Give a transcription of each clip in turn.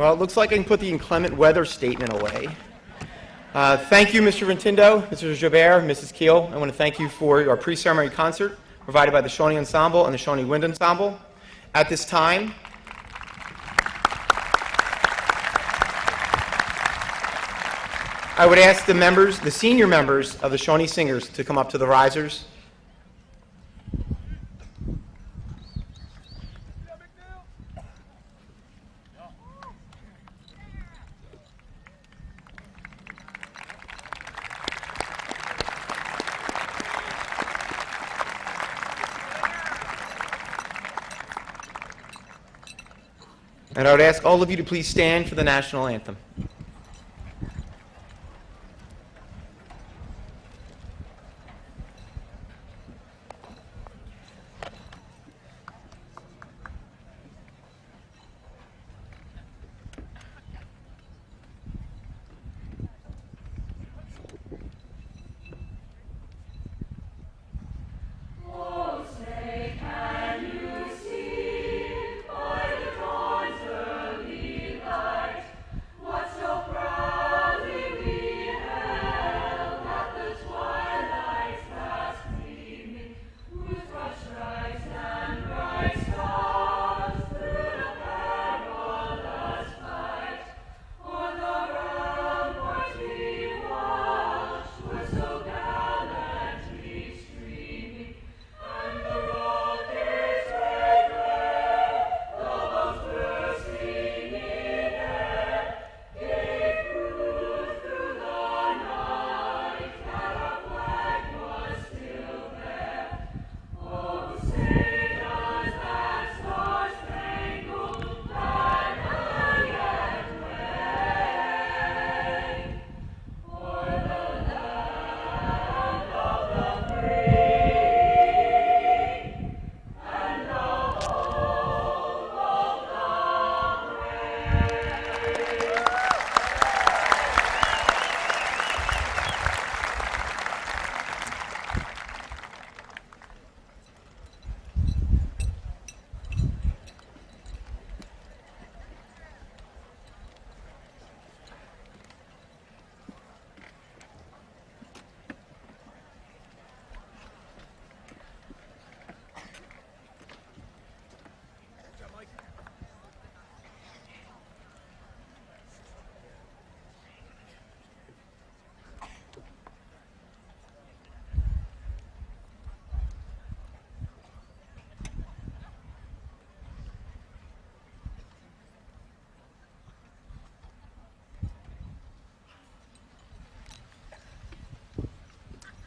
Well, it looks like I can put the inclement weather statement away. Thank you, Mr. Rentindo, Mr. Jobert, Mrs. Keel. I want to thank you for your pre-ceremony concert provided by the Shawnee Ensemble and the Shawnee Wind Ensemble. At this time, I would ask the senior members of the Shawnee Singers to come up to the risers. And I would ask all of you to please stand for the national anthem.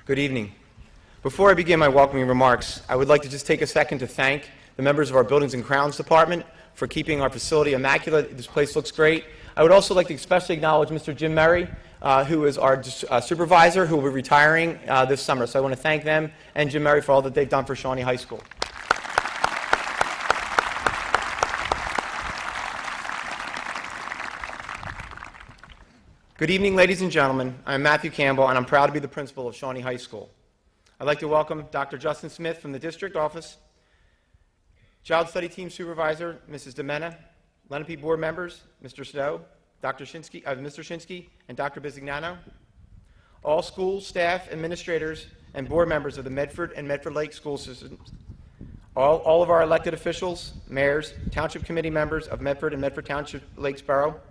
Good evening. Before I begin my welcoming remarks, I would like to just take a second to thank the members of our Buildings and Grounds Department for keeping our facility immaculate. This place looks great. I would also like to especially acknowledge Mr. Jim Murray, who is our supervisor, who will be retiring this summer. So I want to thank them and Jim Murray for all that they've done for Shawnee High School. Good evening, ladies and gentlemen. I'm Matthew Campbell, and I'm proud to be the principal of Shawnee High School. I'd like to welcome Dr. Justin Smith from the district office, Child Study Team Supervisor, Mrs. DeMena, Lenape Board members, Mr. Stowe, Mr. Shinsky, and Dr. Bisignano, all school staff, administrators, and board members of the Medford and Medford Lake school systems, all of our elected officials, mayors, township committee members of Medford and Medford Township Lakes Borough,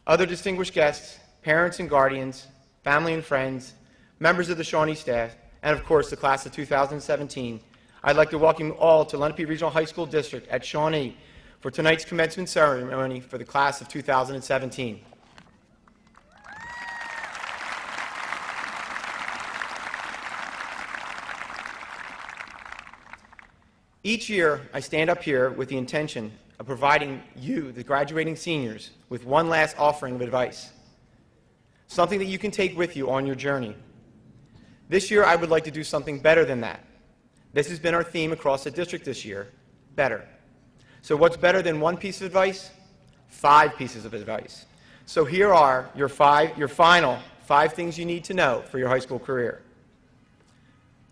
other distinguished guests, parents and guardians, family and friends, members of the Shawnee staff, and of course the class of 2017, I'd like to welcome you all to Lenape Regional High School District at Shawnee for tonight's commencement ceremony for the class of 2017. Each year, I stand up here with the intention of providing you, the graduating seniors, with one last offering of advice, something that you can take with you on your journey. This year, I would like to do something better than that. This has been our theme across the district this year, better. So what's better than one piece of advice? 5 pieces of advice. So here are your final 5 things you need to know for your high school career.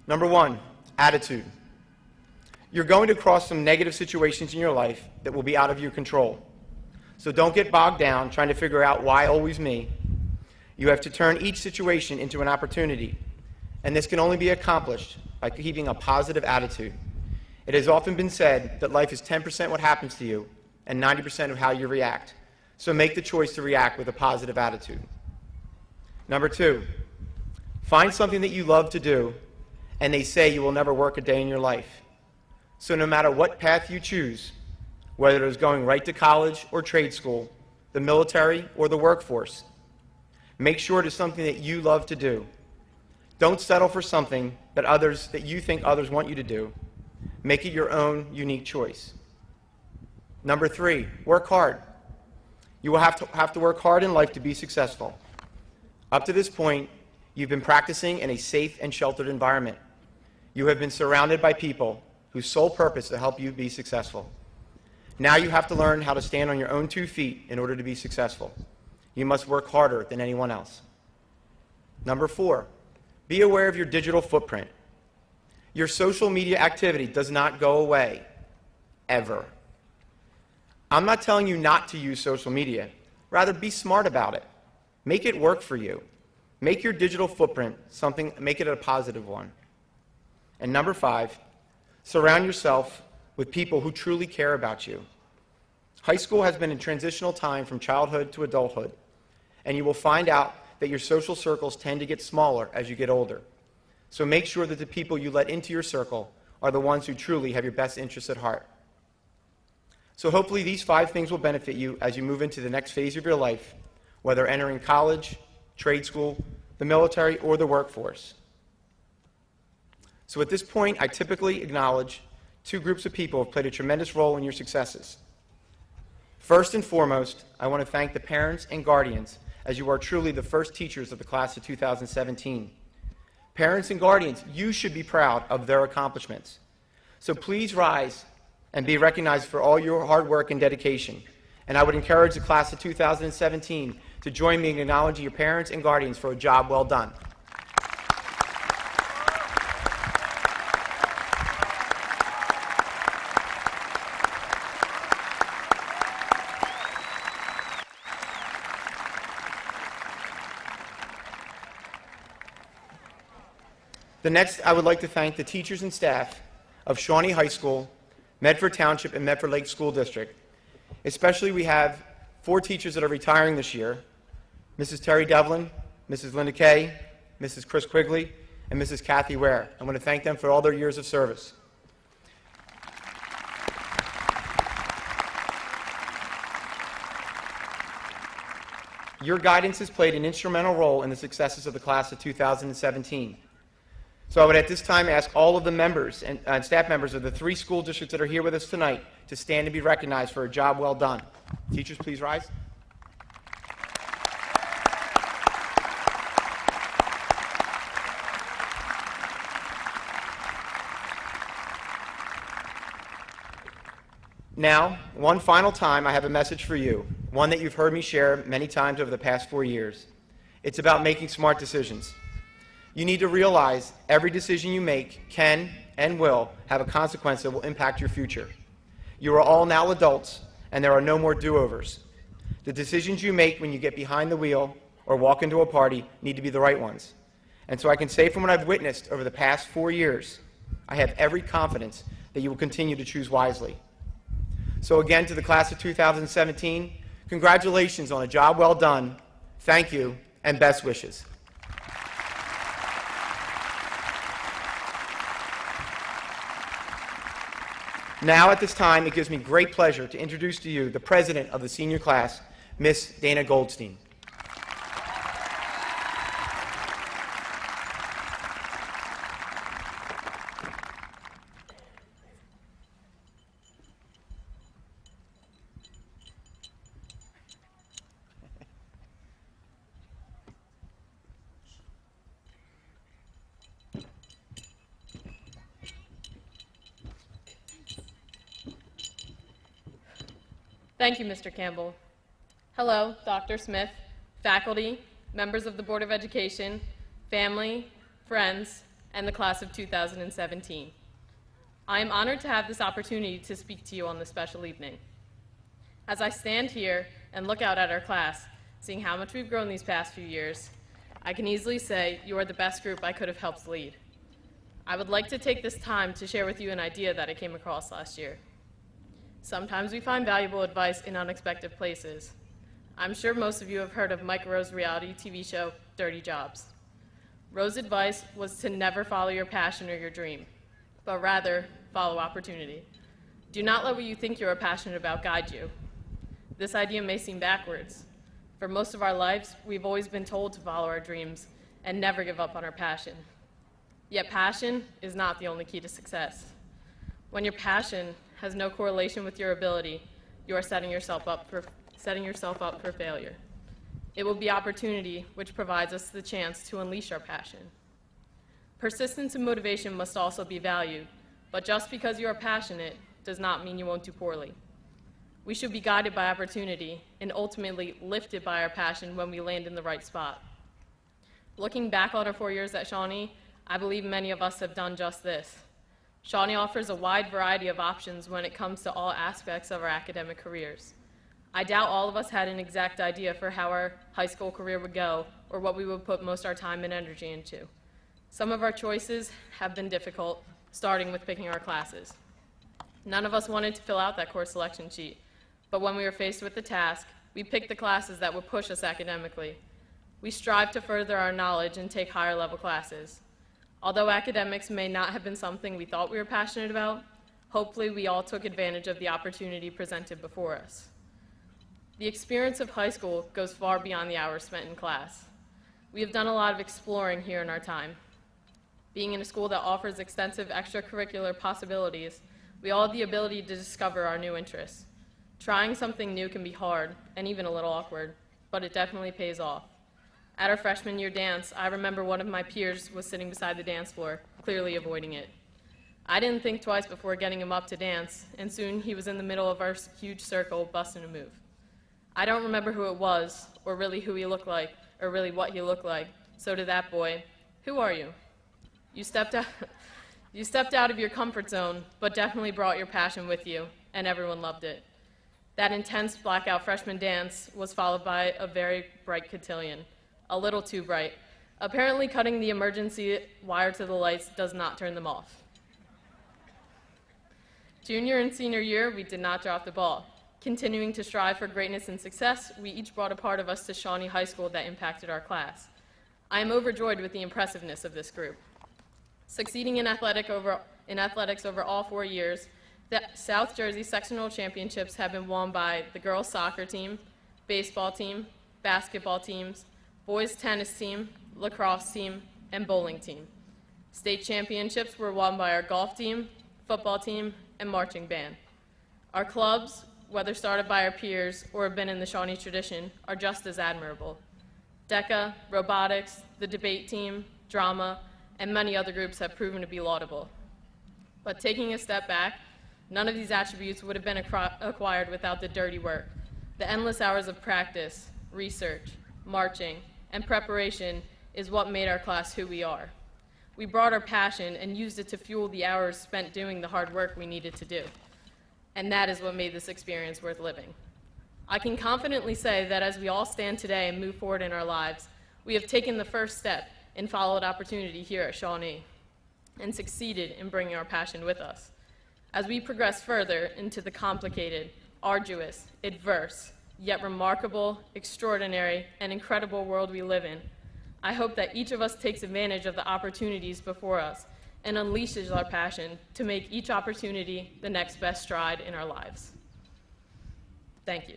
Number 1, attitude. You're going to cross some negative situations in your life that will be out of your control. So don't get bogged down trying to figure out why always me. You have to turn each situation into an opportunity, and this can only be accomplished by keeping a positive attitude. It has often been said that life is 10% what happens to you and 90% of how you react. So make the choice to react with a positive attitude. Number 2, find something that you love to do, and they say you will never work a day in your life. So no matter what path you choose, whether it is going right to college or trade school, the military or the workforce, make sure it is something that you love to do. Don't settle for something that you think others want you to do. Make it your own unique choice. Number 3, work hard. You will have to work hard in life to be successful. Up to this point, you've been practicing in a safe and sheltered environment. You have been surrounded by people whose sole purpose is to help you be successful. Now you have to learn how to stand on your own 2 feet in order to be successful. You must work harder than anyone else. Number 4, be aware of your digital footprint. Your social media activity does not go away, ever. I'm not telling you not to use social media. Rather, be smart about it. Make it work for you. Make your digital footprint make it a positive one. And number 5, surround yourself with people who truly care about you. High school has been a transitional time from childhood to adulthood, and you will find out that your social circles tend to get smaller as you get older. So make sure that the people you let into your circle are the ones who truly have your best interests at heart. So hopefully these 5 things will benefit you as you move into the next phase of your life, whether entering college, trade school, the military, or the workforce. So at this point, I typically acknowledge 2 groups of people who have played a tremendous role in your successes. First and foremost, I want to thank the parents and guardians, as you are truly the first teachers of the class of 2017. Parents and guardians, you should be proud of their accomplishments. So please rise and be recognized for all your hard work and dedication. And I would encourage the class of 2017 to join me in acknowledging your parents and guardians for a job well done. Next, I would like to thank the teachers and staff of Shawnee High School, Medford Township, and Medford Lake School District. Especially, we have 4 teachers that are retiring this year: Mrs. Terry Devlin, Mrs. Linda Kay, Mrs. Chris Quigley, and Mrs. Kathy Ware. I want to thank them for all their years of service. Your guidance has played an instrumental role in the successes of the class of 2017. So I would at this time ask all of the members and staff members of the 3 school districts that are here with us tonight to stand and be recognized for a job well done. Teachers, please rise. Now, one final time, I have a message for you, one that you've heard me share many times over the past 4 years. It's about making smart decisions. You need to realize every decision you make can and will have a consequence that will impact your future. You are all now adults, and there are no more do-overs. The decisions you make when you get behind the wheel or walk into a party need to be the right ones. And so I can say from what I've witnessed over the past 4 years, I have every confidence that you will continue to choose wisely. So again, to the class of 2017, congratulations on a job well done. Thank you, and best wishes. Now, at this time, it gives me great pleasure to introduce to you the president of the senior class, Miss Dana Goldstein. Thank you, Mr. Campbell. Hello, Dr. Smith, faculty, members of the Board of Education, family, friends, and the class of 2017. I am honored to have this opportunity to speak to you on this special evening. As I stand here and look out at our class, seeing how much we've grown these past few years, I can easily say you are the best group I could have helped lead. I would like to take this time to share with you an idea that I came across last year. Sometimes we find valuable advice in unexpected places. I'm sure most of you have heard of Mike Rowe's reality TV show, Dirty Jobs. Rowe's advice was to never follow your passion or your dream, but rather follow opportunity. Do not let what you think you are passionate about guide you. This idea may seem backwards. For most of our lives, we've always been told to follow our dreams and never give up on our passion. Yet passion is not the only key to success. When your passion has no correlation with your ability, you are setting yourself up for failure. It will be opportunity which provides us the chance to unleash our passion. Persistence and motivation must also be valued, but just because you are passionate does not mean you won't do poorly. We should be guided by opportunity and ultimately lifted by our passion when we land in the right spot. Looking back on our 4 years at Shawnee, I believe many of us have done just this. Shawnee offers a wide variety of options when it comes to all aspects of our academic careers. I doubt all of us had an exact idea for how our high school career would go or what we would put most of our time and energy into. Some of our choices have been difficult, starting with picking our classes. None of us wanted to fill out that course selection sheet, but when we were faced with the task, we picked the classes that would push us academically. We strived to further our knowledge and take higher level classes. Although academics may not have been something we thought we were passionate about, hopefully we all took advantage of the opportunity presented before us. The experience of high school goes far beyond the hours spent in class. We have done a lot of exploring here in our time. Being in a school that offers extensive extracurricular possibilities, we all have the ability to discover our new interests. Trying something new can be hard and even a little awkward, but it definitely pays off. At our freshman year dance, I remember one of my peers was sitting beside the dance floor, clearly avoiding it. I didn't think twice before getting him up to dance, and soon he was in the middle of our huge circle, busting a move. I don't remember who it was, or really who he looked like, or really what he looked like, so to that boy, who are you? You stepped out of your comfort zone, but definitely brought your passion with you, and everyone loved it. That intense blackout freshman dance was followed by a very bright cotillion. A little too bright. Apparently cutting the emergency wire to the lights does not turn them off. Junior and senior year, we did not drop the ball. Continuing to strive for greatness and success, we each brought a part of us to Shawnee High School that impacted our class. I am overjoyed with the impressiveness of this group. Succeeding in athletics over all 4 years, the South Jersey sectional championships have been won by the girls soccer team, baseball team, basketball teams, boys tennis team, lacrosse team, and bowling team. State championships were won by our golf team, football team, and marching band. Our clubs, whether started by our peers or have been in the Shawnee tradition, are just as admirable. DECA, robotics, the debate team, drama, and many other groups have proven to be laudable. But taking a step back, none of these attributes would have been acquired without the dirty work, the endless hours of practice, research, marching, and preparation is what made our class who we are. We brought our passion and used it to fuel the hours spent doing the hard work we needed to do. And that is what made this experience worth living. I can confidently say that as we all stand today and move forward in our lives, we have taken the first step and followed opportunity here at Shawnee and succeeded in bringing our passion with us. As we progress further into the complicated, arduous, adverse, yet remarkable, extraordinary, and incredible world we live in, I hope that each of us takes advantage of the opportunities before us and unleashes our passion to make each opportunity the next best stride in our lives. Thank you.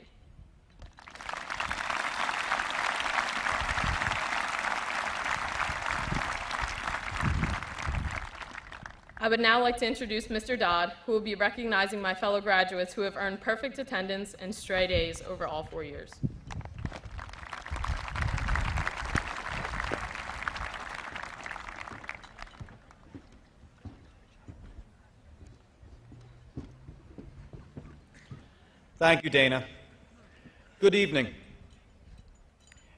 I would now like to introduce Mr. Dodd, who will be recognizing my fellow graduates who have earned perfect attendance and straight A's over all 4 years. Thank you, Dana. Good evening.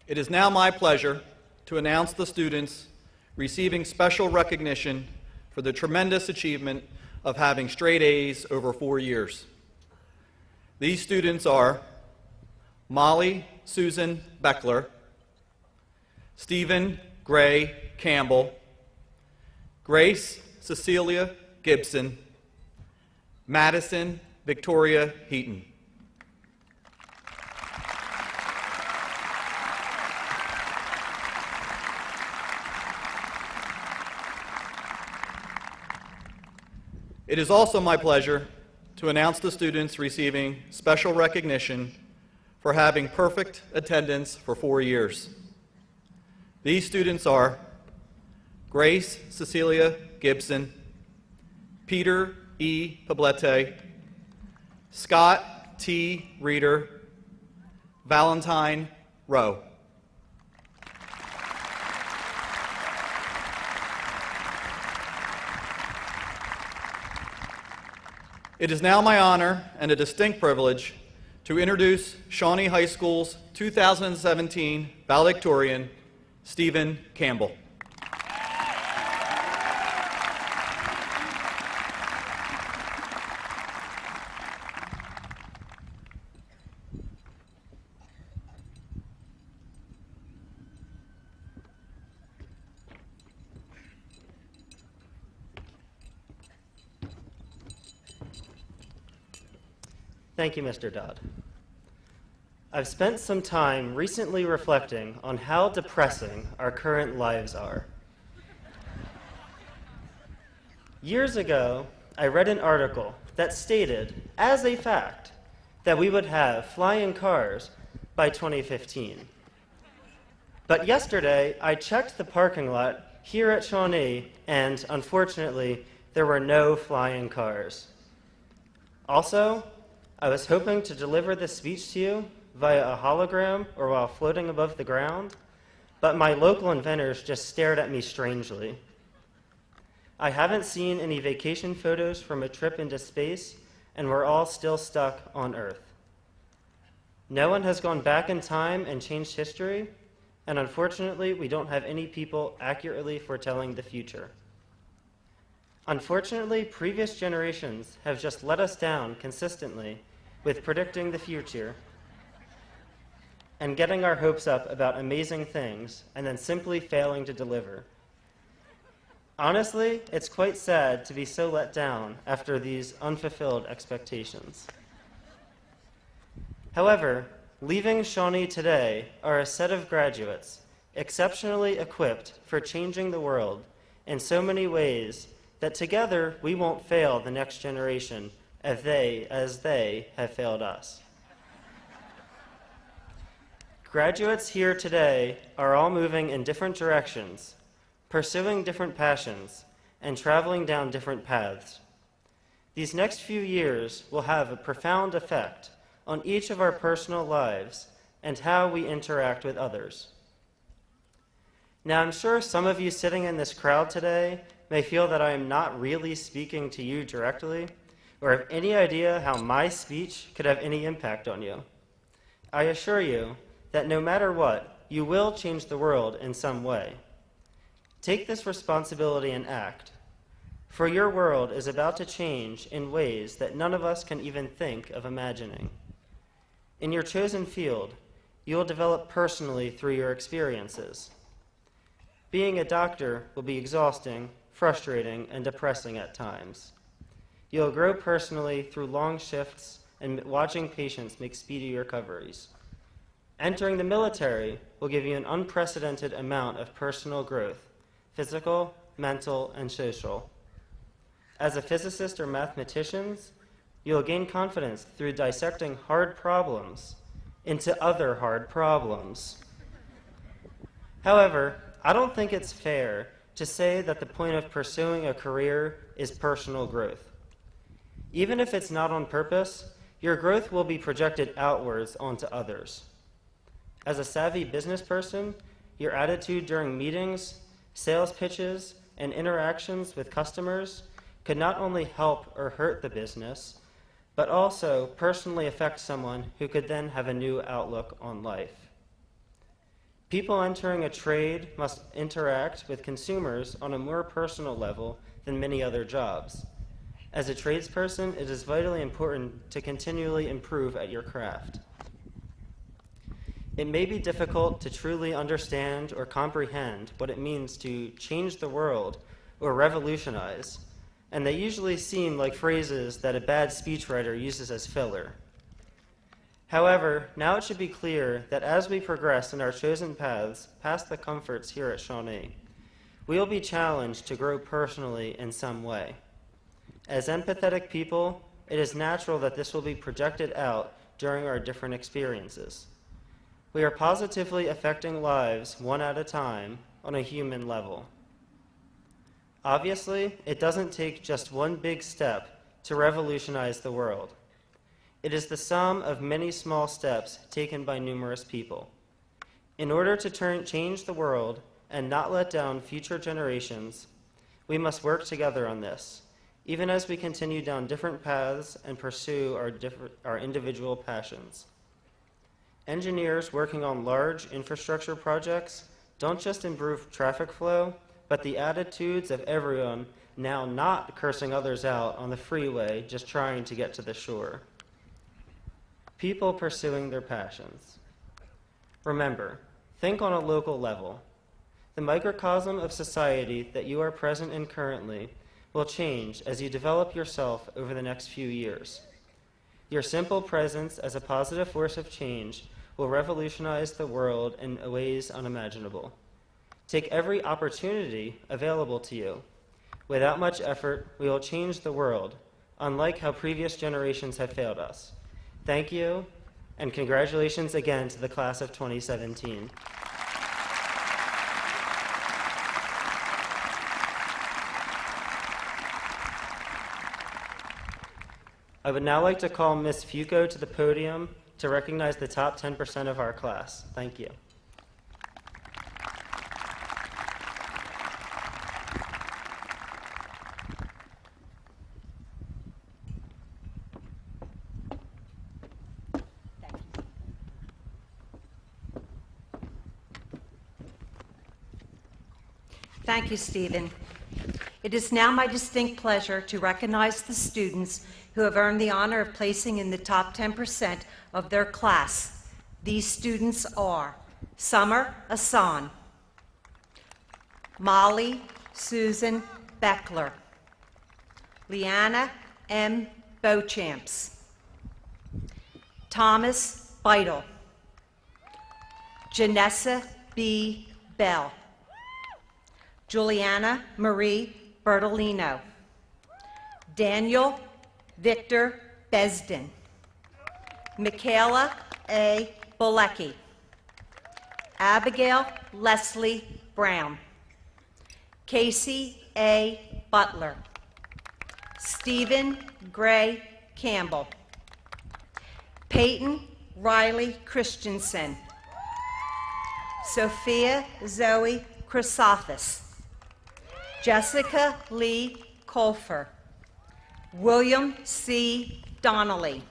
It is now my pleasure to announce the students receiving special recognition for the tremendous achievement of having straight A's over 4 years. These students are Molly Susan Beckler, Stephen Gray Campbell, Grace Cecilia Gibson, Madison Victoria Heaton. It is also my pleasure to announce the students receiving special recognition for having perfect attendance for 4 years. These students are Grace Cecilia Gibson, Peter E. Poblete, Scott T. Reeder, Valentine Rowe. It is now my honor and a distinct privilege to introduce Shawnee High School's 2017 Valedictorian, Stephen Campbell. Thank you, Mr. Dodd. I've spent some time recently reflecting on how depressing our current lives are. Years ago, I read an article that stated, as a fact, that we would have flying cars by 2015. But yesterday, I checked the parking lot here at Shawnee, and unfortunately, there were no flying cars. Also, I was hoping to deliver this speech to you via a hologram or while floating above the ground, but my local inventors just stared at me strangely. I haven't seen any vacation photos from a trip into space, and we're all still stuck on Earth. No one has gone back in time and changed history, and unfortunately, we don't have any people accurately foretelling the future. Unfortunately, previous generations have just let us down consistently with predicting the future and getting our hopes up about amazing things and then simply failing to deliver. Honestly, it's quite sad to be so let down after these unfulfilled expectations. However, leaving Shawnee today are a set of graduates exceptionally equipped for changing the world in so many ways that together we won't fail the next generation as they have failed us. Graduates here today are all moving in different directions, pursuing different passions, and traveling down different paths. These next few years will have a profound effect on each of our personal lives and how we interact with others. Now, I'm sure some of you sitting in this crowd today may feel that I am not really speaking to you directly, or have any idea how my speech could have any impact on you. I assure you that no matter what, you will change the world in some way. Take this responsibility and act, for your world is about to change in ways that none of us can even think of imagining. In your chosen field, you will develop personally through your experiences. Being a doctor will be exhausting, frustrating, and depressing at times. You'll grow personally through long shifts and watching patients make speedy recoveries. Entering the military will give you an unprecedented amount of personal growth, physical, mental, and social. As a physicist or mathematician, you'll gain confidence through dissecting hard problems into other hard problems. However, I don't think it's fair to say that the point of pursuing a career is personal growth. Even if it's not on purpose, your growth will be projected outwards onto others. As a savvy business person, your attitude during meetings, sales pitches, and interactions with customers could not only help or hurt the business, but also personally affect someone who could then have a new outlook on life. People entering a trade must interact with consumers on a more personal level than many other jobs. As a tradesperson, it is vitally important to continually improve at your craft. It may be difficult to truly understand or comprehend what it means to change the world or revolutionize, and they usually seem like phrases that a bad speechwriter uses as filler. However, now it should be clear that as we progress in our chosen paths past the comforts here at Shawnee, we will be challenged to grow personally in some way. As empathetic people, it is natural that this will be projected out during our different experiences. We are positively affecting lives one at a time on a human level. Obviously, it doesn't take just one big step to revolutionize the world. It is the sum of many small steps taken by numerous people. In order to change the world and not let down future generations, we must work together on this, even as we continue down different paths and pursue our individual passions. Engineers working on large infrastructure projects don't just improve traffic flow, but the attitudes of everyone now not cursing others out on the freeway just trying to get to the shore. People pursuing their passions. Remember, think on a local level. The microcosm of society that you are present in currently will change as you develop yourself over the next few years. Your simple presence as a positive force of change will revolutionize the world in ways unimaginable. Take every opportunity available to you. Without much effort, we will change the world, unlike how previous generations have failed us. Thank you, and congratulations again to the class of 2017. I would now like to call Ms. Fuco to the podium to recognize the top 10% of our class. Thank you. Thank you, Stephen. It is now my distinct pleasure to recognize the students who have earned the honor of placing in the top 10% of their class. These students are Summer Asan, Molly Susan Beckler, Leanna M. Beauchamps, Thomas Beidel, Janessa B. Bell, Juliana Marie Bertolino, Daniel Victor Besden, Michaela A. Bolecki, Abigail Leslie Brown, Casey A. Butler, Stephen Gray Campbell, Peyton Riley Christensen, Sophia Zoe Chrysophis, Jessica Lee Colfer, William C. Donnelly,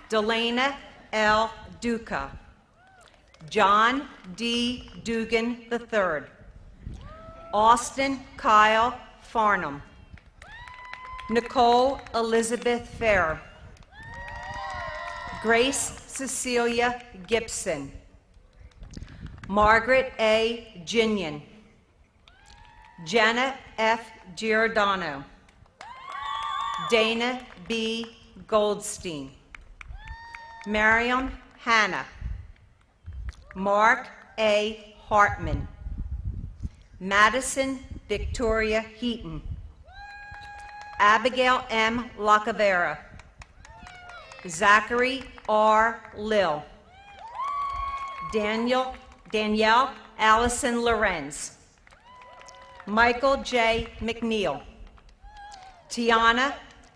Delana L. Duca, John D. Dugan III, Austin Kyle Farnham, Nicole Elizabeth Fair, Grace Cecilia Gibson, Margaret A. Ginian, Jenna F. Giordano, Dana B. Goldstein, Mariam Hanna, Mark A. Hartman, Madison Victoria Heaton, Abigail M. Lacavera, Zachary R. Lill, Danielle Allison Lorenz, Michael J. McNeil, Tiana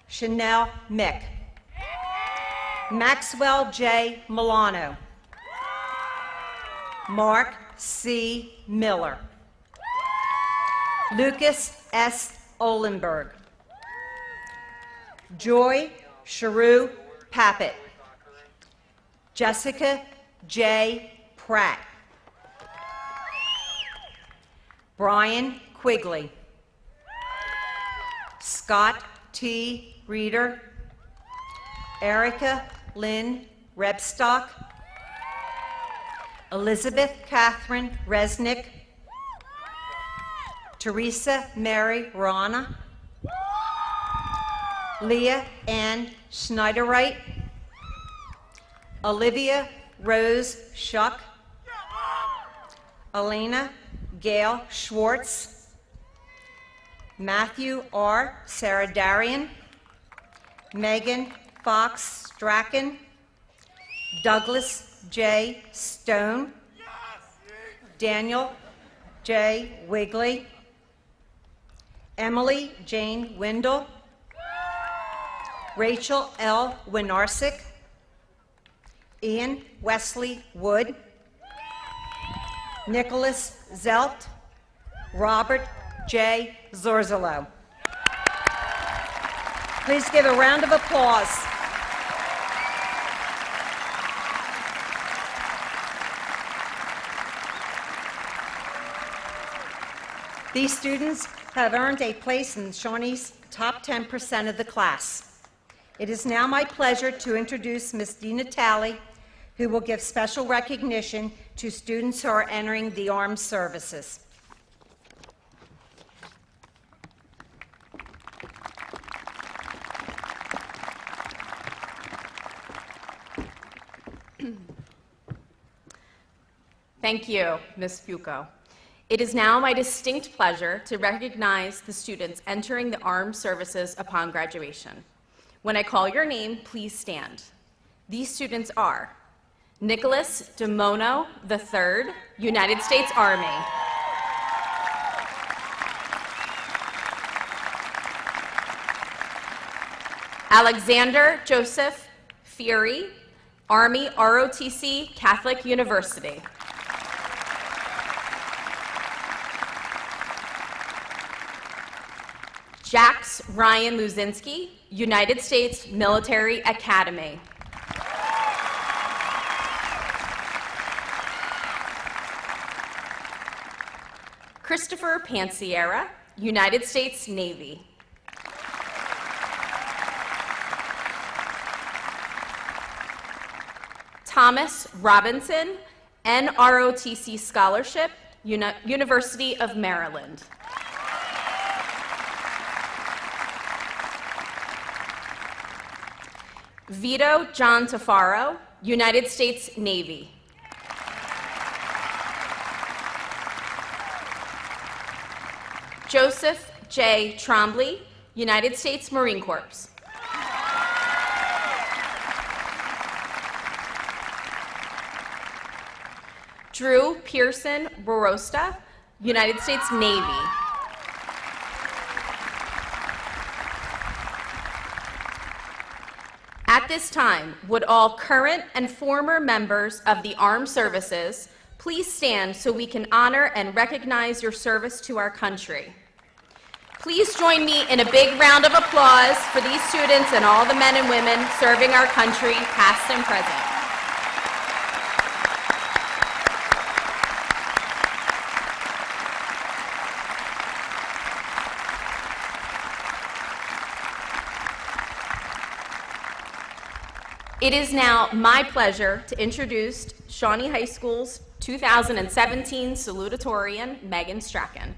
Chanel Mick, Maxwell J. Milano, Mark C. Miller, Lucas S. Olenberg, Joy Sharu Pappett, Jessica J. Pratt, Brian Quigley, Scott T. Reeder, Erica Lynn Rebstock, Elizabeth Catherine Resnick, Teresa Mary Rana, Leah Ann Schneiderwright, Olivia Rose Shuck, Elena Gail Schwartz, Matthew R. Saradarian, Megan Fox Strachan, Douglas J. Stone, Daniel J. Wigley, Emily Jane Windle, Rachel L. Winarsic, Ian Wesley Wood, Nicholas Zelt, Robert J. Zorzalo. Please give a round of applause. These students have earned a place in Shawnee's top 10% of the class. It is now my pleasure to introduce Ms. Dina Talley, who will give special recognition to students who are entering the armed services. Thank you, Ms. Fuco. It is now my distinct pleasure to recognize the students entering the armed services upon graduation. When I call your name, please stand. These students are Nicholas DeMono III, United States Army. Alexander Joseph Fury, Army ROTC Catholic University. Jax Ryan Luzinski, United States Military Academy. Christopher Pansiera, United States Navy. Thomas Robinson, NROTC Scholarship, University of Maryland. Vito John Tafaro, United States Navy. Joseph J. Trombley, United States Marine Corps. Drew Pearson Borosta, United States Navy. At this time, would all current and former members of the armed services please stand so we can honor and recognize your service to our country. Please join me in a big round of applause for these students and all the men and women serving our country, past and present. It is now my pleasure to introduce Shawnee High School's 2017 Salutatorian, Megan Strachan.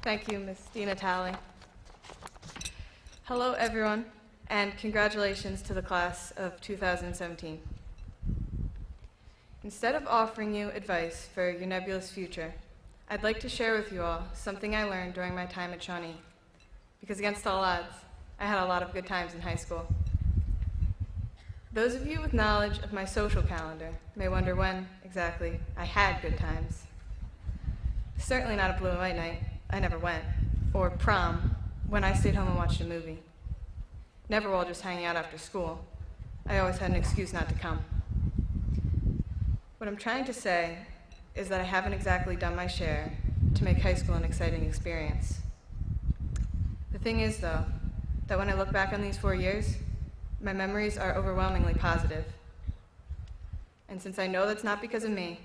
Thank you, Ms. Dina Talley. Hello, everyone, and congratulations to the class of 2017. Instead of offering you advice for your nebulous future, I'd like to share with you all something I learned during my time at Shawnee, because against all odds, I had a lot of good times in high school. Those of you with knowledge of my social calendar may wonder when, exactly, I had good times. Certainly not a blue and white night. I never went. Or prom, when I stayed home and watched a movie. Never while just hanging out after school. I always had an excuse not to come. What I'm trying to say is that I haven't exactly done my share to make high school an exciting experience. The thing is, though, that when I look back on these 4 years, my memories are overwhelmingly positive. And since I know that's not because of me,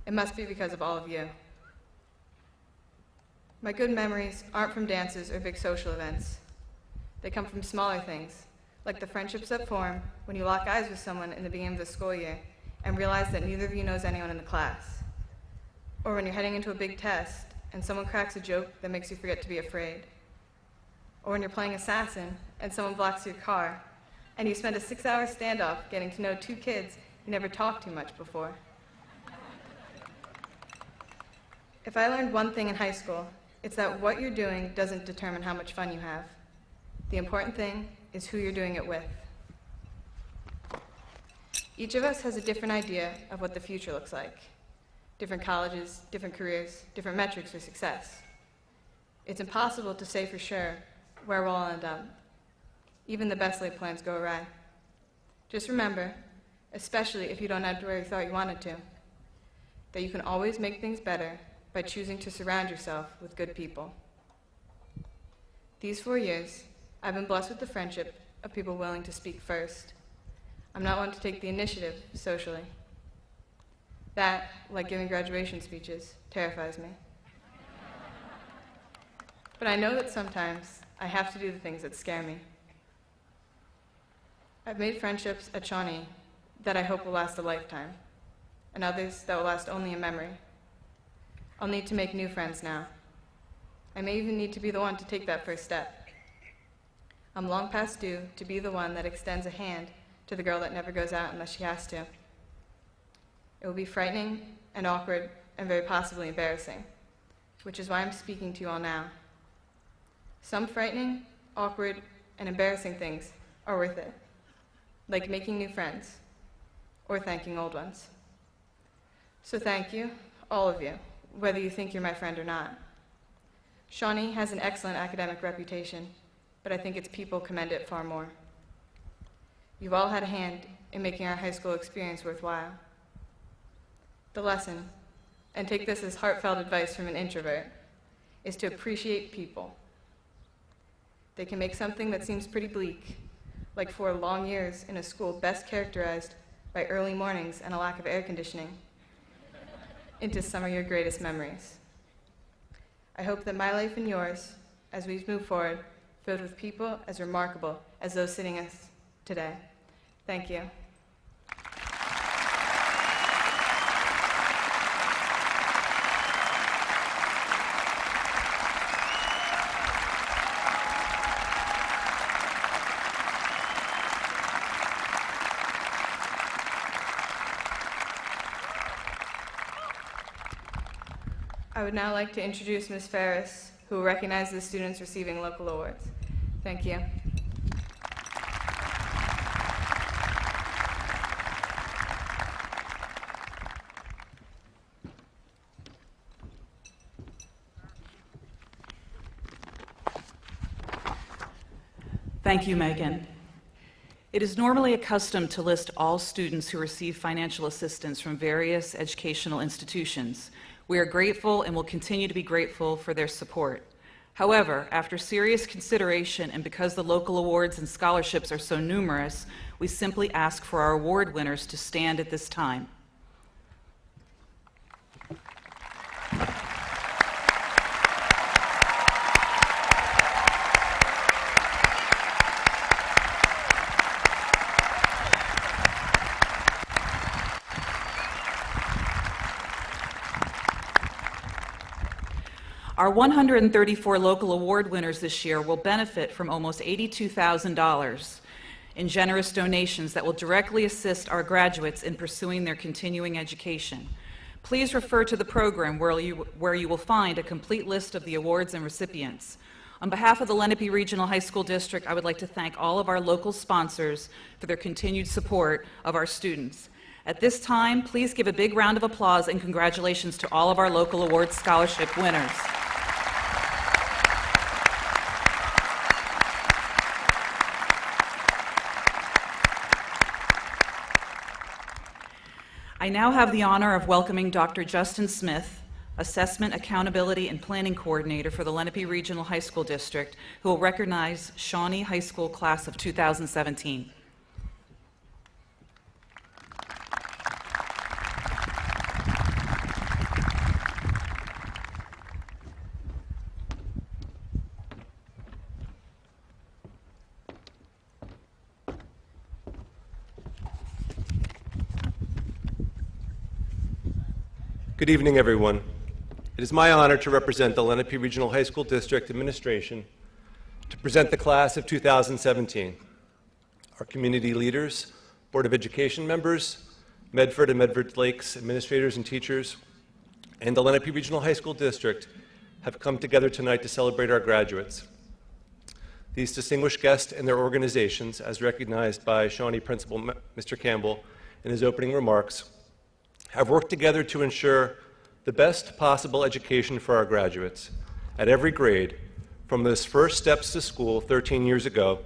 it must be because of all of you. My good memories aren't from dances or big social events. They come from smaller things, like the friendships that form when you lock eyes with someone in the beginning of the school year and realize that neither of you knows anyone in the class. Or when you're heading into a big test and someone cracks a joke that makes you forget to be afraid. Or when you're playing assassin and someone blocks your car and you spend a 6-hour standoff getting to know 2 kids you never talked to much before. If I learned one thing in high school, it's that what you're doing doesn't determine how much fun you have. The important thing is who you're doing it with. Each of us has a different idea of what the future looks like. Different colleges, different careers, different metrics for success. It's impossible to say for sure where we'll all end up. Even the best laid plans go awry. Just remember, especially if you don't end where you thought you wanted to, that you can always make things better by choosing to surround yourself with good people. These 4 years, I've been blessed with the friendship of people willing to speak first. I'm not one to take the initiative socially. That, like giving graduation speeches, terrifies me. But I know that sometimes I have to do the things that scare me. I've made friendships at Shawnee that I hope will last a lifetime, and others that will last only in memory. I'll need to make new friends now. I may even need to be the one to take that first step. I'm long past due to be the one that extends a hand to the girl that never goes out unless she has to. It will be frightening and awkward and very possibly embarrassing, which is why I'm speaking to you all now. Some frightening, awkward, and embarrassing things are worth it, like making new friends or thanking old ones. So thank you, all of you, whether you think you're my friend or not. Shawnee has an excellent academic reputation, but I think its people commend it far more. You've all had a hand in making our high school experience worthwhile. The lesson, and take this as heartfelt advice from an introvert, is to appreciate people. They can make something that seems pretty bleak, like 4 long years in a school best characterized by early mornings and a lack of air conditioning, into some of your greatest memories. I hope that my life and yours, as we move forward, filled with people as remarkable as those sitting us today. Thank you. I would now like to introduce Ms. Ferris, who will recognize the students receiving local awards. Thank you. Thank you, Megan. It is normally a custom to list all students who receive financial assistance from various educational institutions. We are grateful and will continue to be grateful for their support. However, after serious consideration and because the local awards and scholarships are so numerous, we simply ask for our award winners to stand at this time. Our 134 local award winners this year will benefit from almost $82,000 in generous donations that will directly assist our graduates in pursuing their continuing education. Please refer to the program where you will find a complete list of the awards and recipients. On behalf of the Lenape Regional High School District, I would like to thank all of our local sponsors for their continued support of our students. At this time, please give a big round of applause and congratulations to all of our local awards scholarship winners. I now have the honor of welcoming Dr. Justin Smith, Assessment, Accountability, and Planning Coordinator for the Lenape Regional High School District, who will recognize Shawnee High School Class of 2017. Good evening, everyone. It is my honor to represent the Lenape Regional High School District Administration to present the class of 2017. Our community leaders, Board of Education members, Medford and Medford Lakes administrators and teachers, and the Lenape Regional High School District have come together tonight to celebrate our graduates. These distinguished guests and their organizations, as recognized by Shawnee Principal Mr. Campbell in his opening remarks, have worked together to ensure the best possible education for our graduates at every grade, from those first steps to school 13 years ago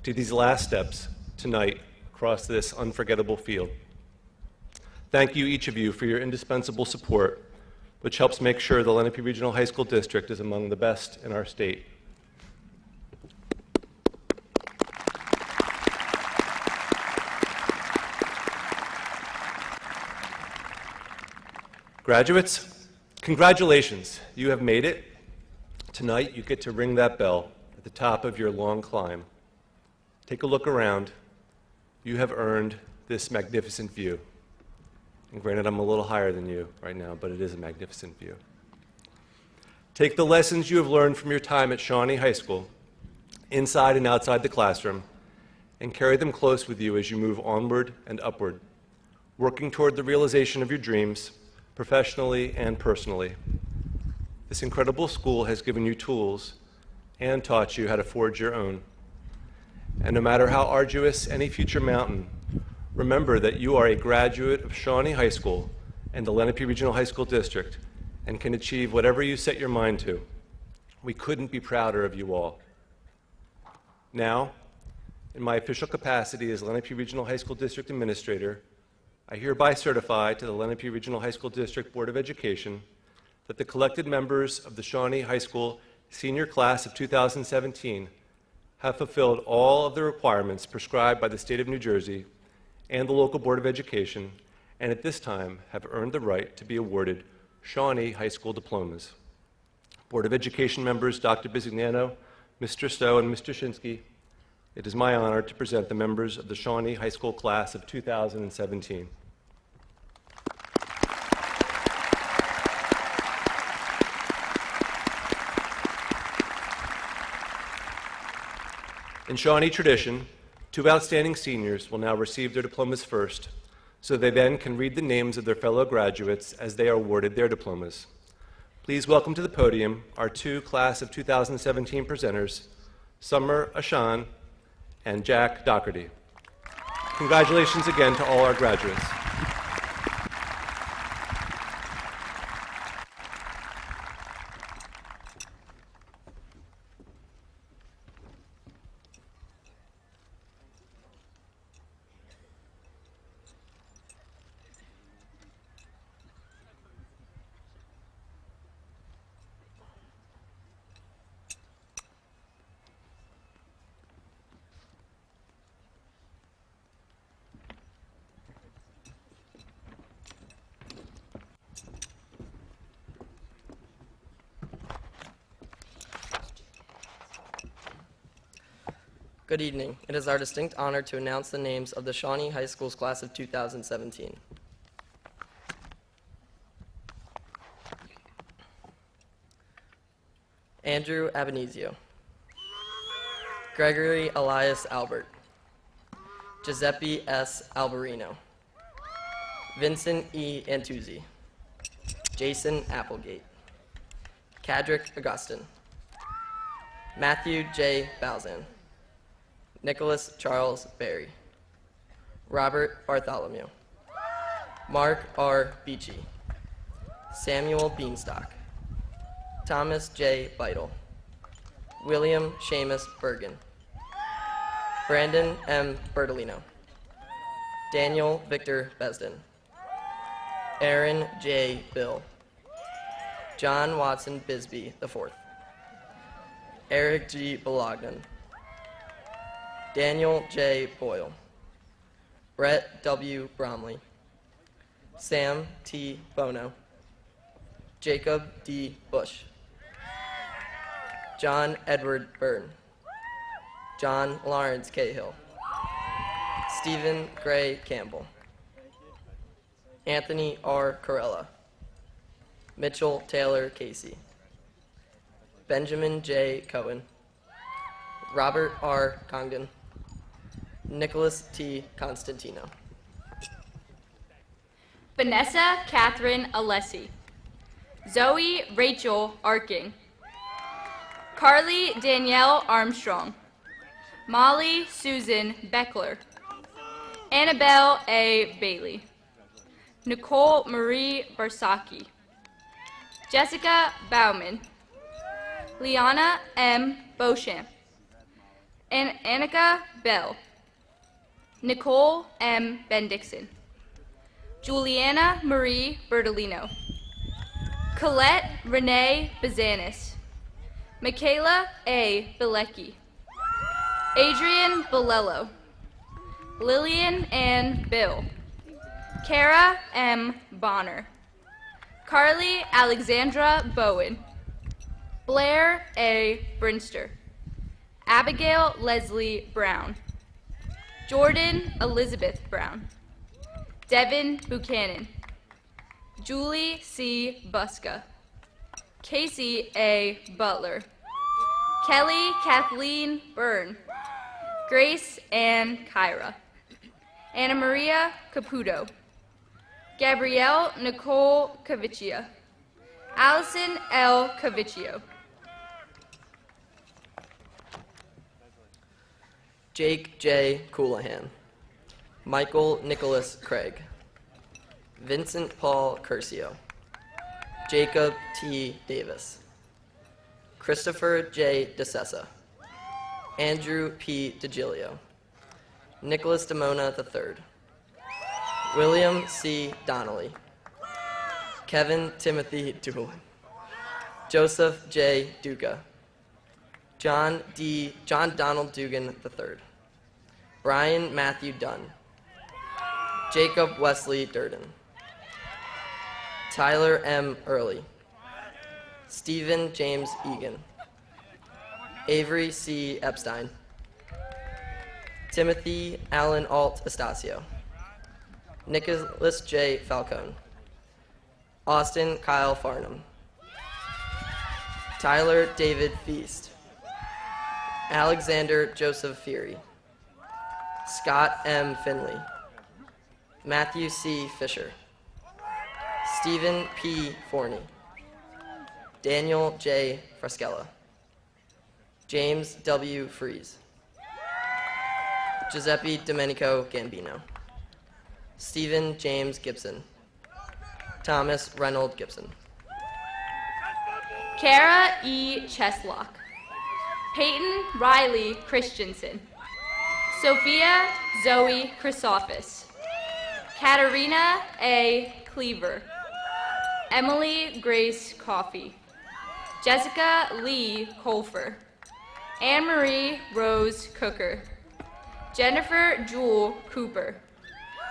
to these last steps tonight across this unforgettable field. Thank you, each of you, for your indispensable support, which helps make sure the Lenape Regional High School District is among the best in our state. Graduates, congratulations. You have made it. Tonight, you get to ring that bell at the top of your long climb. Take a look around. You have earned this magnificent view. And granted, I'm a little higher than you right now, but it is a magnificent view. Take the lessons you have learned from your time at Shawnee High School, inside and outside the classroom, and carry them close with you as you move onward and upward, working toward the realization of your dreams, professionally and personally. This incredible school has given you tools and taught you how to forge your own. And no matter how arduous any future mountain, remember that you are a graduate of Shawnee High School and the Lenape Regional High School District and can achieve whatever you set your mind to. We couldn't be prouder of you all. Now, in my official capacity as Lenape Regional High School District Administrator, I hereby certify to the Lenape Regional High School District Board of Education that the collected members of the Shawnee High School Senior Class of 2017 have fulfilled all of the requirements prescribed by the State of New Jersey and the local Board of Education, and at this time have earned the right to be awarded Shawnee High School diplomas. Board of Education members Dr. Bisignano, Mr. Stowe, and Mr. Shinsky, it is my honor to present the members of the Shawnee High School Class of 2017. In Shawnee tradition, two outstanding seniors will now receive their diplomas first, so they then can read the names of their fellow graduates as they are awarded their diplomas. Please welcome to the podium our two Class of 2017 presenters, Summer Ashan and Jack Doherty. Congratulations again to all our graduates. Good evening. It is our distinct honor to announce the names of the Shawnee High School's Class of 2017. Andrew Abenizio, Gregory Elias Albert, Giuseppe S. Alberino, Vincent E. Antuzzi, Jason Applegate, Cadrick Augustin, Matthew J. Balzan, Nicholas Charles Berry, Robert Bartholomew, Mark R. Beachy, Samuel Beanstalk, Thomas J. Beidel, William Seamus Bergen, Brandon M. Bertolino, Daniel Victor Besden, Aaron J. Bill, John Watson Bisbee IV, Eric G. Bolognan, Daniel J. Boyle, Brett W. Bromley, Sam T. Bono, Jacob D. Bush, John Edward Byrne, John Lawrence Cahill, Stephen Gray Campbell, Anthony R. Corella, Mitchell Taylor Casey, Benjamin J. Cohen, Robert R. Congdon, Nicholas T. Constantino. Vanessa Catherine Alessi, Zoe Rachel Arking, Carly Danielle Armstrong, Molly Susan Beckler, Annabelle A. Bailey, Nicole Marie Barsaki, Jessica Bauman, Liana M. Beauchamp, and Annika Bell, Nicole M. Bendixson, Juliana Marie Bertolino, Colette Renee Bazanis, Michaela A. Bilecki, Adrian Bolello, Lillian Ann Bill, Kara M. Bonner, Carly Alexandra Bowen, Blair A. Brinster, Abigail Leslie Brown, Jordan Elizabeth Brown, Devin Buchanan, Julie C. Buska, Casey A. Butler, Kelly Kathleen Byrne, Grace Ann Kyra, Anna Maria Caputo, Gabrielle Nicole Caviccia, Allison L. Caviccio, Jake J. Coulahan, Michael Nicholas Craig, Vincent Paul Curcio, Jacob T. Davis, Christopher J. DeSessa, Andrew P. DeGilio, Nicholas DeMona III, William C. Donnelly, Kevin Timothy Doolin, Joseph J. Duca, John Donald Dugan III, Brian Matthew Dunn, Jacob Wesley Durden, Tyler M. Early, Stephen James Egan, Avery C. Epstein, Timothy Allen Alt Estacio, Nicholas J. Falcone, Austin Kyle Farnham, Tyler David Feast, Alexander Joseph Feary, Scott M. Finley, Matthew C. Fisher, Stephen P. Forney, Daniel J. Fraschella, James W. Fries, Giuseppe Domenico Gambino, Stephen James Gibson, Thomas Reynold Gibson, Kara E. Cheslock, Peyton Riley Christensen, Sophia Zoe Chrysofis, Katarina A. Cleaver, Emily Grace Coffey, Jessica Lee Colfer, Anne-Marie Rose Cooker, Jennifer Jewel Cooper,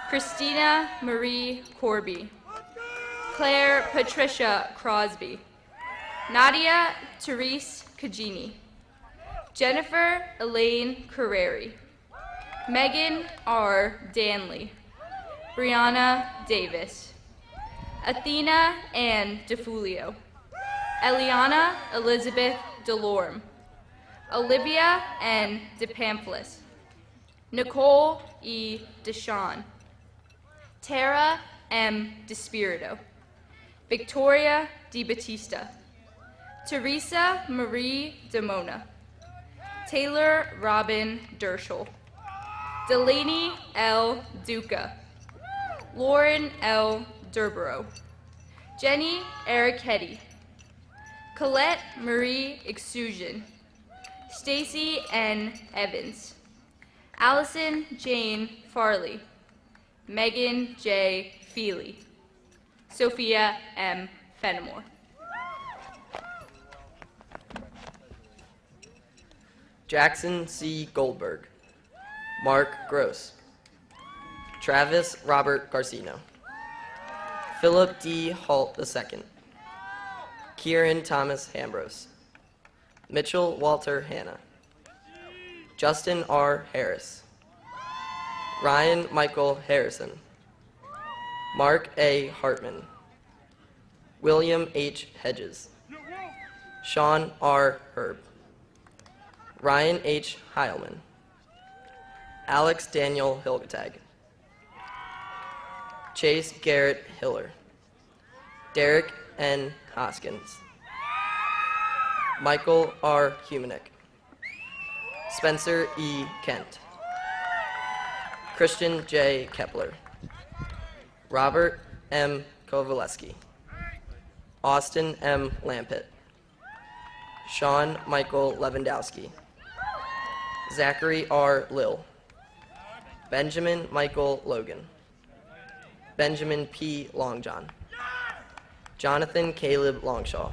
Christina Marie Corby, Claire Patricia Crosby, Nadia Therese Cagini, Jennifer Elaine Carreri, Megan R. Danley, Brianna Davis, Athena Ann DeFulio, Eliana Elizabeth Delorme, Olivia N. DePamplis, Nicole E. Deshawn, Tara M. DeSpirito, Victoria DiBattista, Teresa Marie DeMona, Taylor Robin Derschel, Delaney L. Duca, Lauren L. Durborough, Jenny Eric Hetty, Colette Marie Exusion, Stacy N. Evans, Allison Jane Farley, Megan J. Feely, Sophia M. Fenimore. Jackson C. Goldberg, Mark Gross, Travis Robert Garcino, Philip D. Holt II, Kieran Thomas Hambros, Mitchell Walter Hanna, Justin R. Harris, Ryan Michael Harrison, Mark A. Hartman, William H. Hedges, Sean R. Herb, Ryan H. Heilman, Alex Daniel Hilgetag, Chase Garrett Hiller, Derek N. Hoskins, Michael R. Humanick, Spencer E. Kent, Christian J. Kepler, Robert M. Kovaleski, Austin M. Lampett, Sean Michael Lewandowski, Zachary R. Lill, Benjamin Michael Logan, Benjamin P. Longjohn, Jonathan Caleb Longshaw,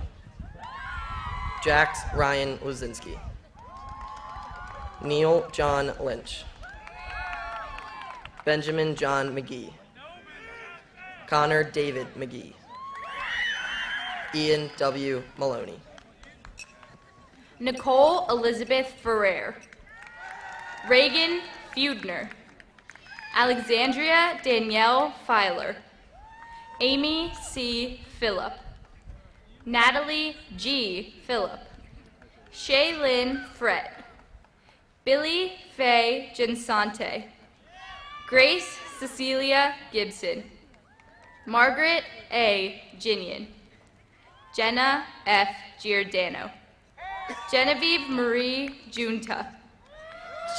Jax Ryan Luzinski, Neil John Lynch, Benjamin John McGee, Connor David McGee, Ian W. Maloney, Nicole Elizabeth Ferrer, Reagan Feudner, Alexandria Danielle Filer, Amy C. Phillip, Natalie G. Phillip, Shaylin Frett, Billy Faye Gensante, Grace Cecilia Gibson, Margaret A. Ginian, Jenna F. Giordano, Genevieve Marie Junta,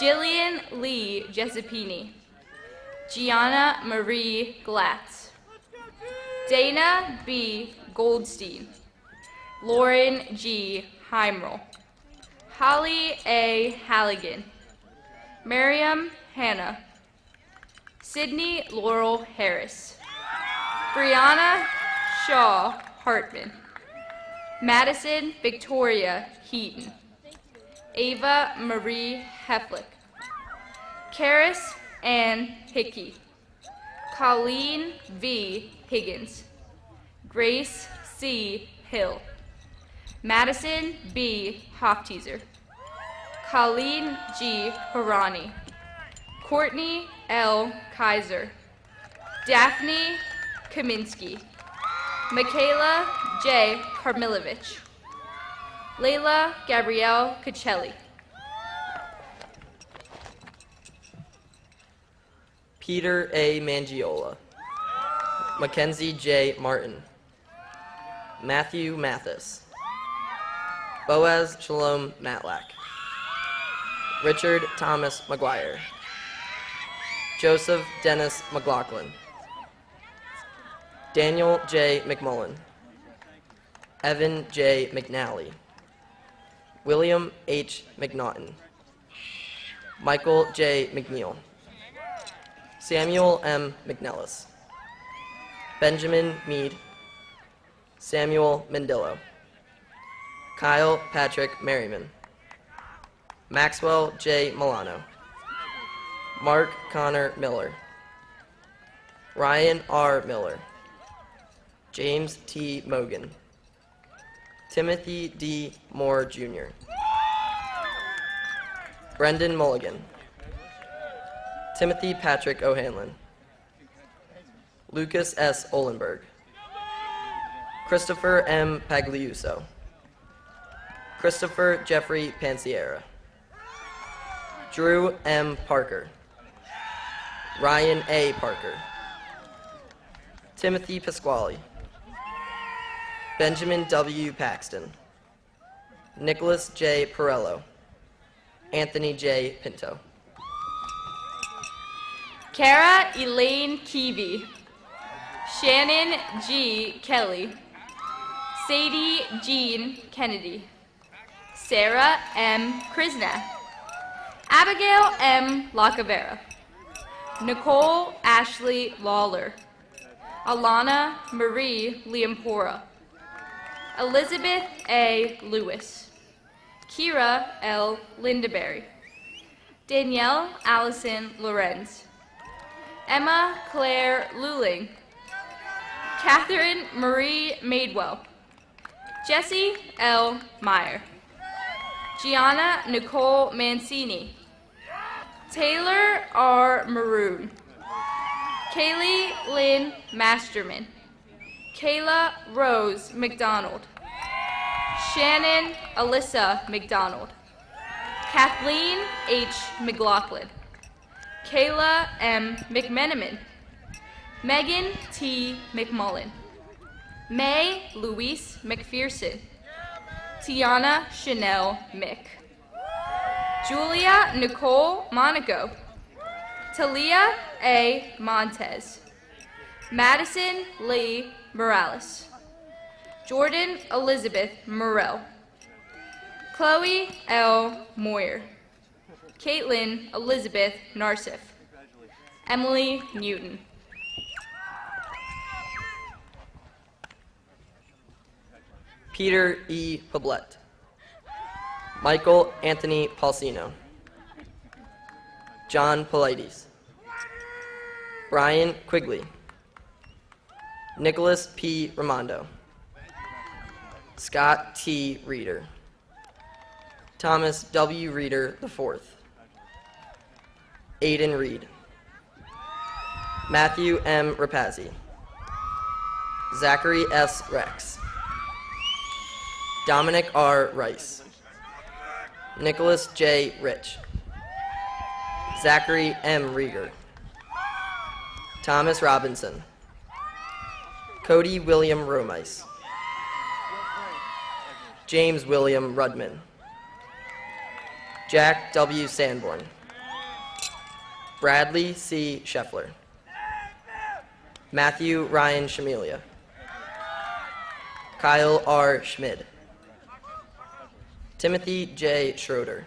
Jillian Lee Giuseppini, Gianna Marie Glatz, Dana B. Goldstein, Lauren G. Heimrel, Holly A. Halligan, Miriam Hannah, Sydney Laurel Harris, Brianna Shaw Hartman, Madison Victoria Heaton, Ava Marie Heflick, Karis Ann Hickey, Colleen V. Higgins, Grace C. Hill, Madison B. Hofteaser, Colleen G. Harani, Courtney L. Kaiser, Daphne Kaminsky, Michaela J. Karmilovich, Layla Gabrielle Cacelli, Peter A. Mangiola, Mackenzie J. Martin, Matthew Mathis, Boaz Shalom Matlack, Richard Thomas McGuire, Joseph Dennis McLaughlin, Daniel J. McMullen, Evan J. McNally, William H. McNaughton, Michael J. McNeil, Samuel M. McNellis, Benjamin Mead, Samuel Mendillo, Kyle Patrick Merriman, Maxwell J. Milano, Mark Connor Miller, Ryan R. Miller, James T. Mogan, Timothy D. Moore Jr., Brendan Mulligan, Timothy Patrick O'Hanlon, Lucas S. Olenberg, Christopher M. Pagliuso, Christopher Jeffrey Pansiera, Drew M. Parker, Ryan A. Parker, Timothy Pasquale, Benjamin W. Paxton, Nicholas J. Perello, Anthony J. Pinto, Kara Elaine Keevy, Shannon G. Kelly, Sadie Jean Kennedy, Sarah M. Krisna, Abigail M. Lacavera, Nicole Ashley Lawler, Alana Marie Liampora, Elizabeth A. Lewis, Kira L. Lindaberry, Danielle Allison Lorenz, Emma Claire Luling, Catherine Marie Madewell, Jessie L. Meyer, Gianna Nicole Mancini, Taylor R. Maroon, Kaylee Lynn Masterman, Kayla Rose McDonald, Shannon Alyssa McDonald, Kathleen H. McLaughlin, Kayla M. McMenamin, Megan T. McMullen, May Louise McPherson, Tiana Chanel Mick, Julia Nicole Monaco, Talia A. Montez, Madison Lee Morales, Jordan Elizabeth Morell, Chloe L. Moyer, Caitlin Elizabeth Narsif, Emily Newton. Peter E. Pablet, Michael Anthony Paulsino, John Polides, Brian Quigley, Nicholas P. Ramondo, Scott T. Reeder, Thomas W. Reeder IV, Aiden Reed, Matthew M. Rapazzi, Zachary S. Rex, Dominic R. Rice, Nicholas J. Rich, Zachary M. Rieger, Thomas Robinson, Cody William Romice, James William Rudman, Jack W. Sanborn, Bradley C. Scheffler, Matthew Ryan Shamilia, Kyle R. Schmid, Timothy J. Schroeder,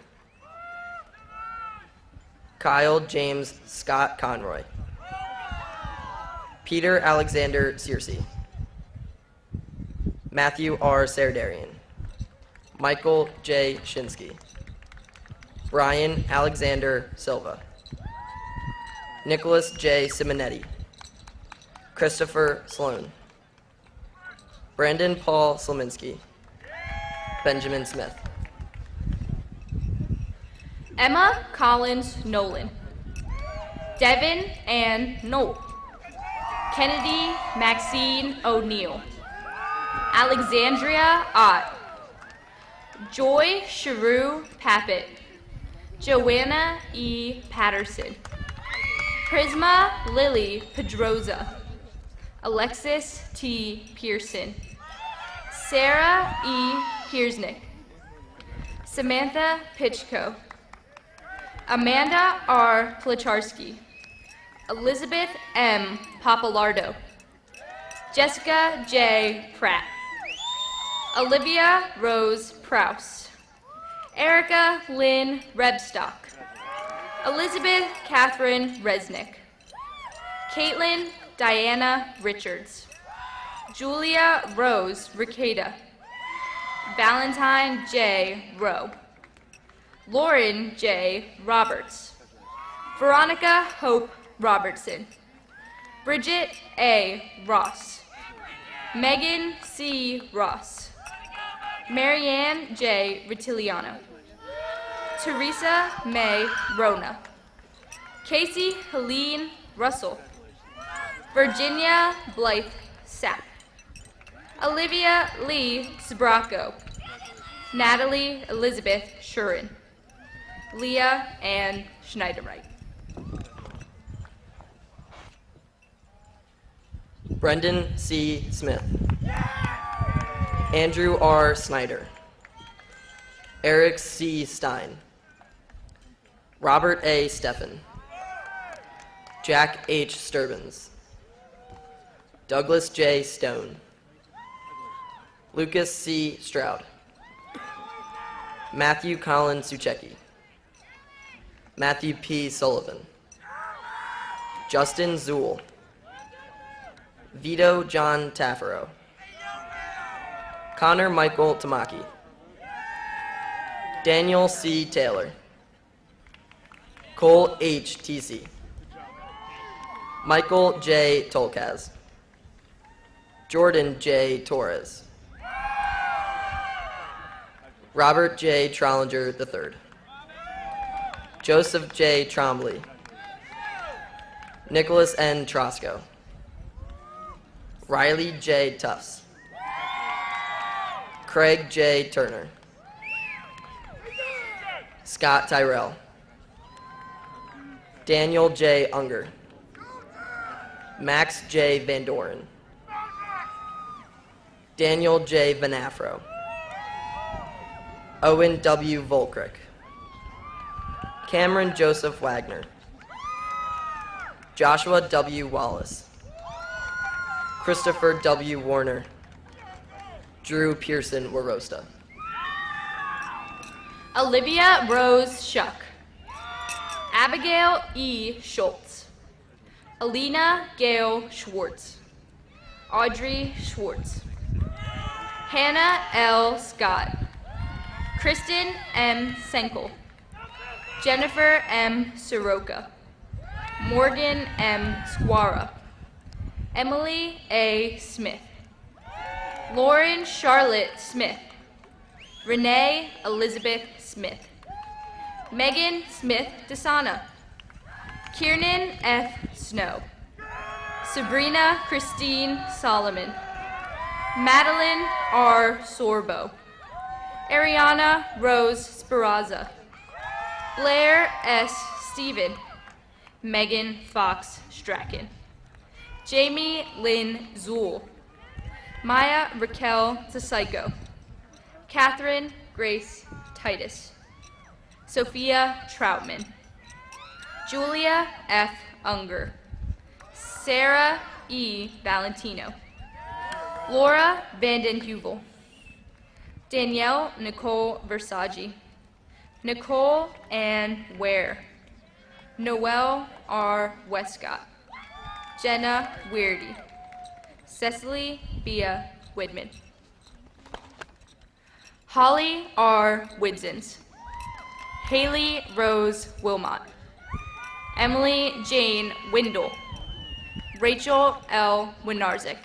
Kyle James Scott Conroy, Peter Alexander Searcy, Matthew R. Sardarian, Michael J. Shinsky, Brian Alexander Silva, Nicholas J. Simonetti, Christopher Sloan, Brandon Paul Slominski, Benjamin Smith, Emma Collins Nolan, Devin Ann Knoll, Kennedy Maxine O'Neill, Alexandria Ott, Joy Sharu Pappett, Joanna E. Patterson, Prisma Lily Pedroza, Alexis T. Pearson, Sarah E. Piersnick, Samantha Pitchko, Amanda R. Placharski, Elizabeth M. Papalardo, Jessica J. Pratt, Olivia Rose Prouse, Erica Lynn Rebstock, Elizabeth Catherine Resnick, Caitlin Diana Richards, Julia Rose Ricada, Valentine J. Rowe, Lauren J. Roberts, Veronica Hope Robertson, Bridget A. Ross, Megan C. Ross, Marianne J. Rotiliano, Teresa May Rona, Casey Helene Russell, Virginia Blythe Sapp, Olivia Lee Sbracco, Natalie Elizabeth Shurin, Leah Ann Schneiderwright. Brendan C. Smith, Andrew R. Snyder, Eric C. Stein, Robert A. Steffen, Jack H. Sturbins, Douglas J. Stone, Lucas C. Stroud, Matthew Colin Suchecki, Matthew P. Sullivan, Justin Zool, Vito John Taffero, Connor Michael Tamaki, Daniel C. Taylor, Cole H. TC, Michael J. Tolkaz, Jordan J. Torres, Robert J. Trollinger III, Joseph J. Trombley, Nicholas N. Trosco, Riley J. Tufts, Craig J. Turner, Scott Tyrell, Daniel J. Unger, Max J. Van Doren, Daniel J. Van Afro, Owen W. Volkrick, Cameron Joseph Wagner, Joshua W. Wallace, Christopher W. Warner, Drew Pearson Warosta, Olivia Rose Shuck, Abigail E. Schultz, Alina Gail Schwartz, Audrey Schwartz, Hannah L. Scott, Kristen M. Senkel, Jennifer M. Soroka, Morgan M. Squara, Emily A. Smith, Lauren Charlotte Smith, Renee Elizabeth Smith, Megan Smith Desana, Kiernan F. Snow, Sabrina Christine Solomon, Madeline R. Sorbo, Ariana Rose Speranza, Blair S. Stephen, Megan Fox Strachan, Jamie Lynn Zool, Maya Raquel Tasaico, Catherine Grace Titus, Sophia Troutman, Julia F. Unger, Sarah E. Valentino, Laura Vanden Heuvel, Danielle Nicole Versace, Nicole Ann Ware, Noelle R. Westcott, Jenna Weirdy, Cecily Bia Widman, Holly R. Widsons, Haley Rose Wilmot, Emily Jane Windle, Rachel L. Winarzik,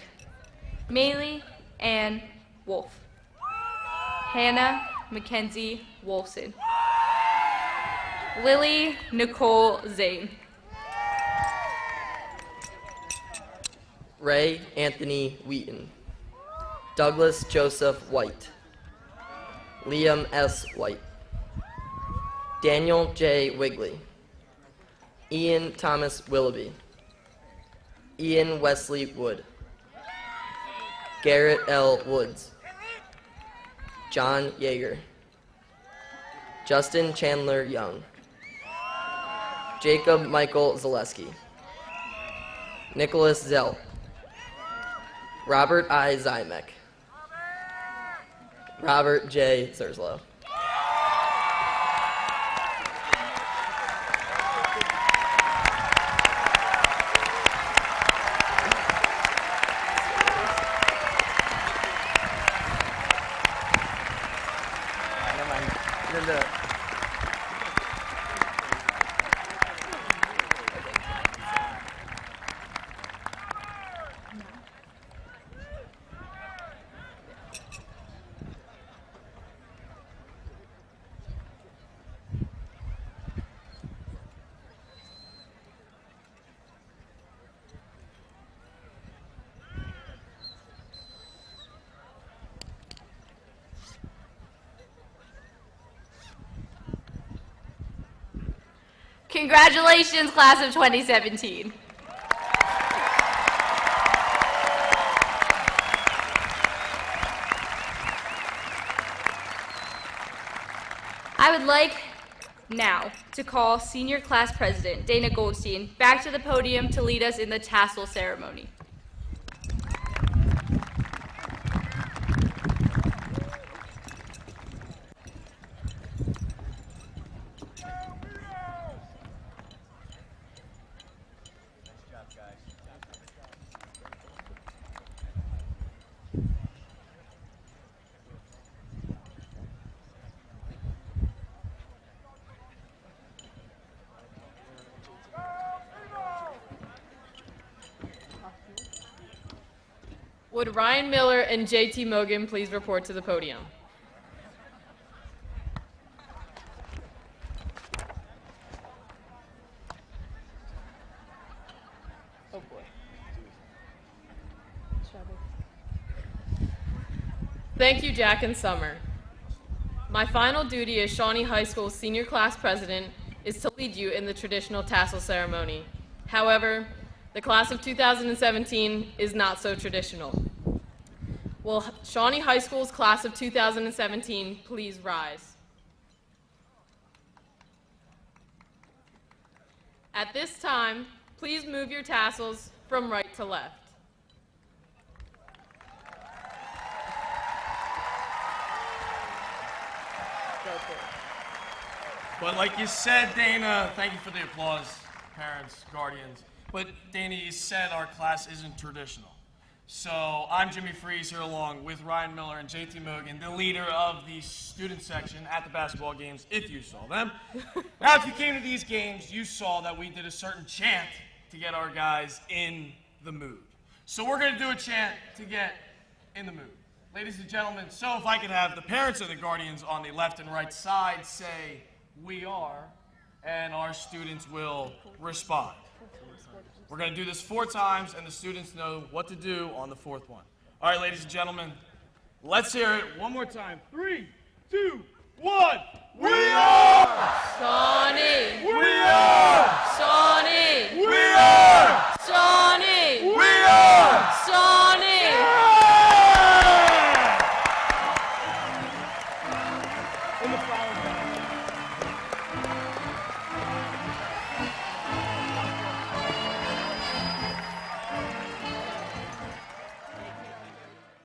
Maylee Ann Wolf, Hannah Mackenzie Wolfson, Lily Nicole Zane, Ray Anthony Wheaton, Douglas Joseph White, Liam S. White, Daniel J. Wigley, Ian Thomas Willoughby, Ian Wesley Wood, Garrett L. Woods, John Yeager, Justin Chandler Young, Jacob Michael Zaleski, Nicholas Zelt, Robert I. Zymek, Robert J. Zerslow. Congratulations, class of 2017. I would like now to call Senior Class President Dana Goldstein back to the podium to lead us in the Tassel ceremony. Would Ryan Miller and JT Mogan please report to the podium? Oh boy. Thank you, Jack and Summer. My final duty as Shawnee High School's senior class president is to lead you in the traditional tassel ceremony. However, the class of 2017 is not so traditional. Will Shawnee High School's class of 2017 please rise? At this time, please move your tassels from right to left. Go for it. But like you said, Dana, thank you for the applause, parents, guardians. But Dana, you said our class isn't traditional. So I'm Jimmy Freeze here along with Ryan Miller and JT Mogan, the leader of the student section at the basketball games, if you saw them. Now, if you came to these games, you saw that we did a certain chant to get our guys in the mood. So we're going to do a chant to get in the mood. Ladies and gentlemen, so if I could have the parents of the guardians on the left and right side say, "We are," and our students will respond. We're going to do this 4 times, and the students know what to do on the 4th one. All right, ladies and gentlemen, let's hear it one more time. 3, 2, 1. We are Shawnee! We are Shawnee! We are Shawnee!